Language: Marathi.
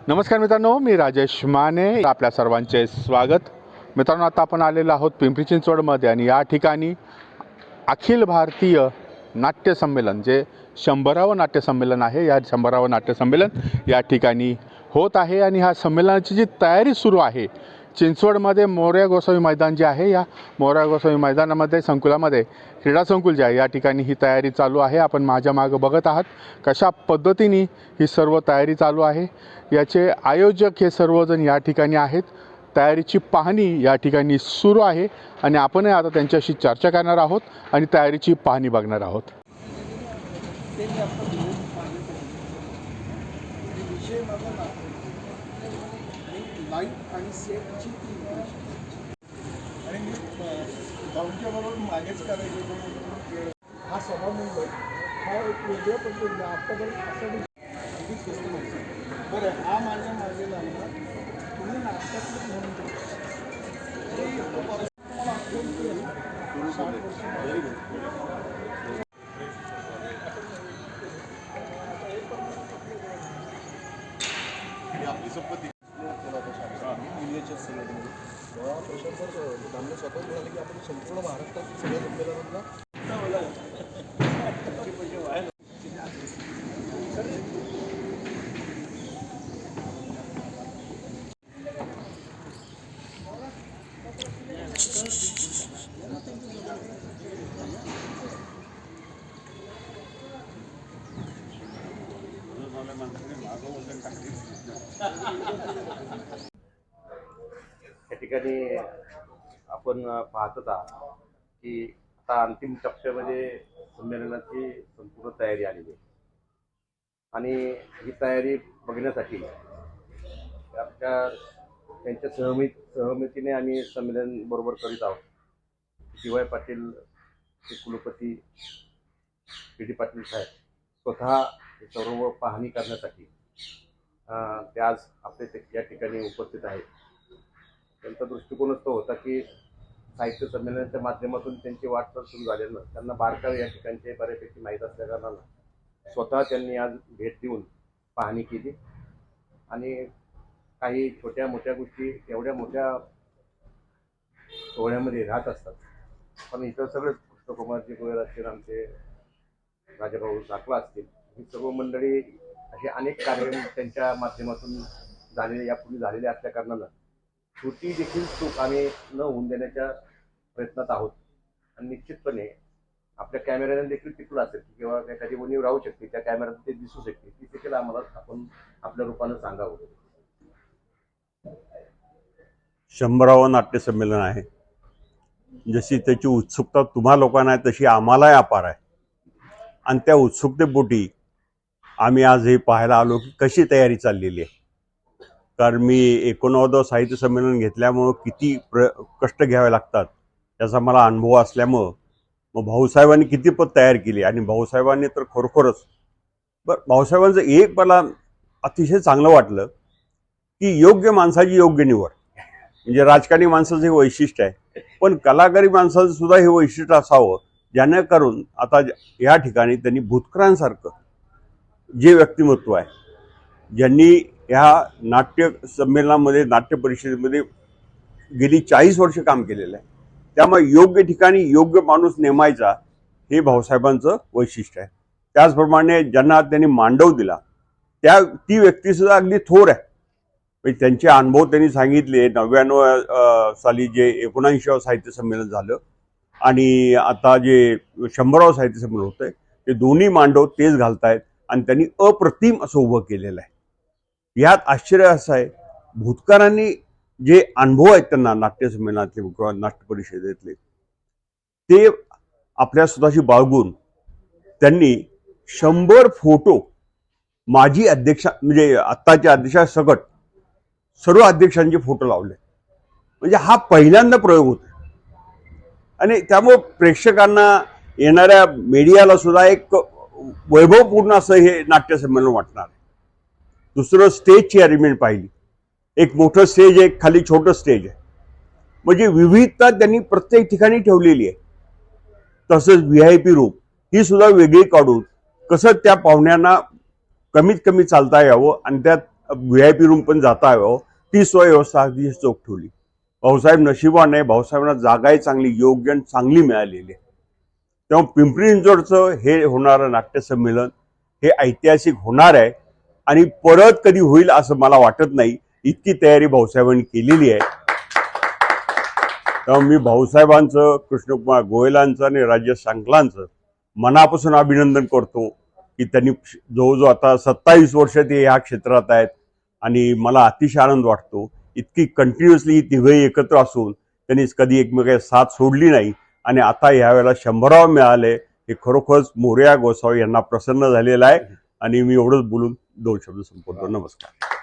नमस्कार मित्रांनो, मी राजेश माने. आपल्या सर्वांचे स्वागत. मित्रांनो, आता आपण आलेलो आहोत पिंपरी चिंचवडमध्ये आणि या ठिकाणी अखिल भारतीय नाट्य संमेलन जे 100रावं नाट्य संमेलन आहे. या 100रावं नाट्य संमेलन या ठिकाणी होत आहे आणि ह्या संमेलनाची जी तयारी सुरू आहे चिंचवडमध्ये मोरया गोसावी मैदान जे आहे, या मोरया गोसावी मैदानामध्ये संकुलामध्ये क्रीडा संकुल जे आहे या ठिकाणी ही तयारी चालू आहे. आपण माझ्या मागं बघत आहात कशा पद्धतीने ही सर्व तयारी चालू आहे. याचे आयोजक हे सर्वजण या ठिकाणी आहेत. तयारीची पाहणी या ठिकाणी सुरू आहे आणि आपणही आता त्यांच्याशी चर्चा करणार आहोत आणि तयारीची पाहणी बघणार आहोत. लाईट आणि सेटची आणि मी भाऊंच्याबरोबर मॅनेज करायचं. हा सभामंडळ हा एक वेगळ्या पद्धतीने आत्तापर्यंत असं अगदी स्वस्त नव्हतं. बरं, हा माझ्या मागे लागला तुम्ही नाटकातलं म्हणून तुम्हाला आठवण केली 60 वर्ष आपली संपत्ती तेव्हा प्रशासन आम्ही स्वतः म्हणाले की आपण संपूर्ण महाराष्ट्रात सगळ्या संमेलनांना या ठिकाणी आपण पाहतच आहात की आता अंतिम टप्प्यामध्ये संमेलनाची संपूर्ण तयारी आलेली आहे आणि ही तयारी बघण्यासाठी त्यांच्या सहमतीने आम्ही संमेलन बरोबर करीत आहोत. डी.वाय. पाटील ते कुलपती पी.डी. पाटील साहेब स्वतः सर्व पाहणी करण्यासाठी ते आज आपले या ठिकाणी उपस्थित आहेत. त्यांचा दृष्टिकोनच तो होता की साहित्य संमेलनाच्या माध्यमातून त्यांची वाटचाल सुरू झाल्यानं त्यांना बारकावे या ठिकाणचे बऱ्यापैकी माहीत असल्या कारणानं स्वतः त्यांनी आज भेट देऊन पाहणी केली आणि काही छोट्या मोठ्या गोष्टी एवढ्या मोठ्या सोहळ्यामध्ये राहत असतात, पण इतर सगळे कृष्णकुमारजी गोयल असतील, आमचे राजाभाऊ साखला असतील, ही सर्व मंडळी असे अनेक कार्यक्रम त्यांच्या माध्यमातून यापूर्वी झालेले असल्या कारणानं छोटी देखील चूक आम्ही न होऊन देण्याच्या प्रयत्नात आहोत. आणि निश्चितपणे आपल्या कॅमेऱ्याने देखील टिकलं असेल किंवा एखादी उणीव राहू शकते, त्या कॅमेऱ्यात ते दिसू शकते, ती देखील आम्हाला आपण आपल्या रूपानं सांगावं. 100रावं नाट्य संमेलन आहे. जशी त्याची उत्सुकता तुम्हा लोकांना आहे तशी आम्हालाही अपार आहे आणि त्या उत्सुकतेपोटी आम्ही आज हे पाहायला आलो की कशी तयारी चाललेली आहे. कारण मी 89वं साहित्य संमेलन घेतल्यामुळं किती कष्ट घ्यावे लागतात याचा मला अनुभव असल्यामुळं मग भाऊसाहेबांनी किती पद तयार केली आणि भाऊसाहेबांनी तर खरोखरच भाऊसाहेबांचं एक मला अतिशय चांगलं वाटलं की योग्य माणसाची योग्य निवड. म्हणजे राजकारणी माणसाचं हे वैशिष्ट्य आहे, पण कलाकारी माणसाचं सुद्धा हे वैशिष्ट्य असावं जेणेकरून आता या ठिकाणी त्यांनी भूतकरांसारखं जे व्यक्तिमत्व आहे, ज्यांनी ह्या नाट्य संमेलनामध्ये नाट्य परिषदेमध्ये गेली 40 वर्ष काम केलेलं आहे, त्यामुळे योग्य ठिकाणी योग्य माणूस नेमायचा हे भाऊसाहेबांचं वैशिष्ट्य आहे. त्याचप्रमाणे ज्यांना त्यांनी मांडव दिला ती व्यक्तीसुद्धा अगदी थोर आहे. म्हणजे त्यांचे अनुभव त्यांनी सांगितले. 99 साली जे 79वं साहित्य संमेलन झालं आणि आता जे 100रावं साहित्य संमेलन होतंय ते दोन्ही मांडव तेच घालतायत आणि त्यांनी अप्रतिम असं उभं केलेलं आहे. यात आश्चर्य असं आहे, भूतकारांनी जे अनुभव आहेत त्यांना नाट्य संमेलनातले किंवा नाट्य परिषदेतले ते आपल्या स्वतःशी बाळगून त्यांनी 100 फोटो माजी अध्यक्षा म्हणजे आत्ताच्या अध्यक्षासकट सर्व अध्यक्षांचे फोटो लावले. म्हणजे हा पहिल्यांदा प्रयोग होता आणि त्यामुळे प्रेक्षकांना येणाऱ्या मीडियाला सुद्धा एक वैभवपूर्ण असं हे नाट्य संमेलन वाटणार आहे. दुसरं स्टेजची अरेंजमेंट पाहिली. एक मोठं स्टेज आहे, खाली छोटं स्टेज आहे. म्हणजे विविधता त्यांनी प्रत्येक ठिकाणी ठेवलेली आहे. तसंच VIP रूम ही सुद्धा वेगळी काढून कसं त्या पाहुण्यांना कमीत कमी चालता यावं आणि त्यात VIP रूम पण जाता यावं ती सोय व्यवस्था अगदी चोख ठेवली. भाऊसाहेब नशिबाने भाऊसाहेबांना जागाही चांगली योग्य आणि चांगली मिळालेली आहे. तेव्हा पिंपरी चिंचवडचं हे होणारं नाट्यसंमेलन हे ऐतिहासिक होणार आहे आणि परत कधी होईल असं मला वाटत नाही. इतकी तयारी भाऊसाहेबांनी केलेली आहे. तेव्हा मी भाऊसाहेबांचं, कृष्णकुमार गोयलांचं आणि राजेश सांगलांचं मनापासून अभिनंदन करतो की त्यांनी जवळजवळ आता 27 वर्ष ते ह्या क्षेत्रात आहेत आणि मला अतिशय आनंद वाटतो. इतकी कंटिन्युअसली तिघही एकत्र असून त्यांनी कधी एकमेकांची साथ सोडली नाही आणि आता यावेळेला 100 मिळाले हे खरोखरच मोरया गोसावी यांना प्रसन्न झालेलं आहे. आणि मी एवढंच बोलून 2 शब्द संपवतो. नमस्कार.